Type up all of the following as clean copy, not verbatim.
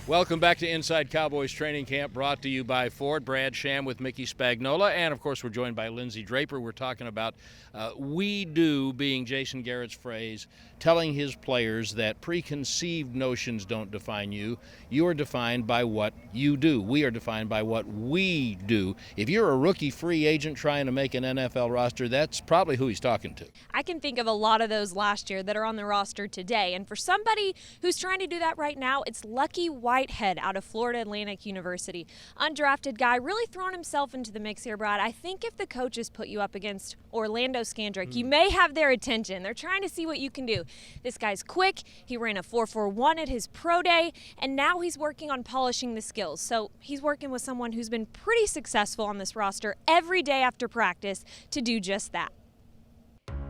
Welcome back to Inside Cowboys Training Camp, brought to you by Ford. Brad Sham with Mickey Spagnola, and of course we're joined by Lindsey Draper. We're talking about we do being Jason Garrett's phrase, telling his players that preconceived notions don't define you. You are defined by what you do. We are defined by what we do. If you're a rookie free agent trying to make an NFL roster, that's probably who he's talking to. I can think of a lot of those last year that are on the roster today, and for somebody who's trying to do that right now, it's Lucky Whitehead out of Florida Atlantic University. Undrafted guy, really throwing himself into the mix here, Brad. I think if the coaches put you up against Orlando Scandrick, you may have their attention. They're trying to see what you can do. This guy's quick. He ran a 4.41 at his pro day, and now he's working on polishing the skills. So he's working with someone who's been pretty successful on this roster every day after practice to do just that.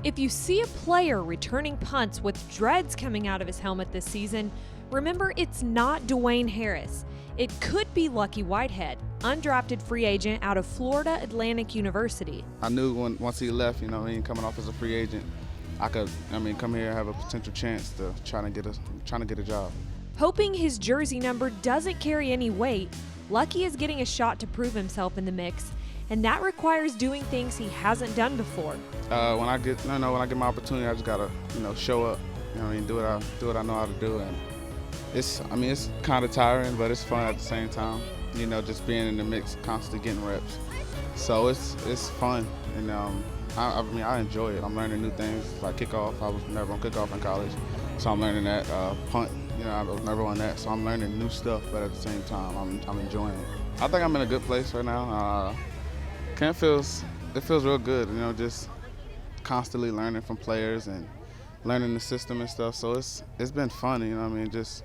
If you see a player returning punts with dreads coming out of his helmet this season, remember it's not Dwayne Harris. It could be Lucky Whitehead, undrafted free agent out of Florida Atlantic University. I knew once he left, coming off as a free agent, I could, come here and have a potential chance to trying to get a job. Hoping his jersey number doesn't carry any weight, Lucky is getting a shot to prove himself in the mix, and that requires doing things he hasn't done before. When I get my opportunity, I just gotta, show up. Do what I know how to do, and it's kind of tiring, but it's fun at the same time. Just being in the mix, constantly getting reps. So it's fun, and I enjoy it. I'm learning new things like kickoff. I was never on kickoff in college, so I'm learning that. Punt, I was never on that, so I'm learning new stuff. But at the same time, I'm enjoying it. I think I'm in a good place right now. Camp feels real good. Just constantly learning from players and learning the system and stuff. So it's been fun. Just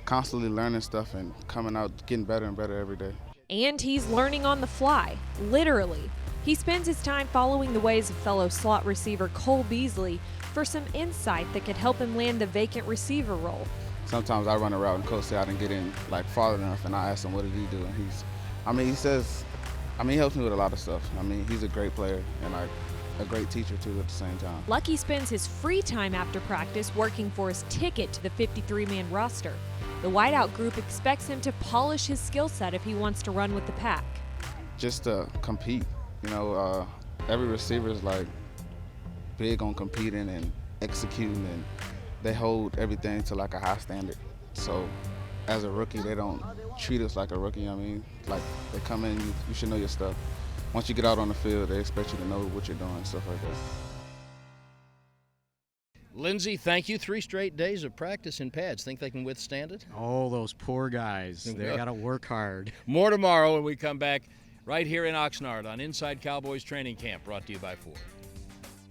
constantly learning stuff and coming out, getting better and better every day. And he's learning on the fly, literally. He spends his time following the ways of fellow slot receiver Cole Beasley for some insight that could help him land the vacant receiver role. Sometimes I run a route and coach say I didn't get in far enough, and I ask him what did he do, and he says, he helps me with a lot of stuff. He's a great player and a great teacher too at the same time. Lucky spends his free time after practice working for his ticket to the 53-man roster. The Whiteout group expects him to polish his skill set if he wants to run with the pack. Just to compete. Every receiver is big on competing and executing, and they hold everything to a high standard. So as a rookie, they don't treat us like a rookie. They come in, you should know your stuff. Once you get out on the field, they expect you to know what you're doing, stuff like that. Lindsey, thank you. 3 straight days of practice in pads. Think they can withstand it? Oh, those poor guys. They got to work hard. More tomorrow when we come back right here in Oxnard on Inside Cowboys Training Camp, brought to you by Ford.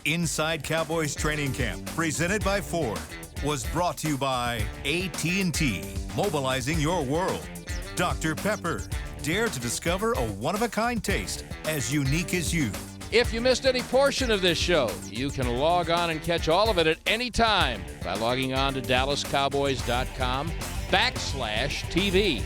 Inside Cowboys Training Camp, presented by Ford, was brought to you by AT&T, mobilizing your world. Dr. Pepper, dare to discover a one-of-a-kind taste as unique as you. If you missed any portion of this show, you can log on and catch all of it at any time by logging on to DallasCowboys.com/TV.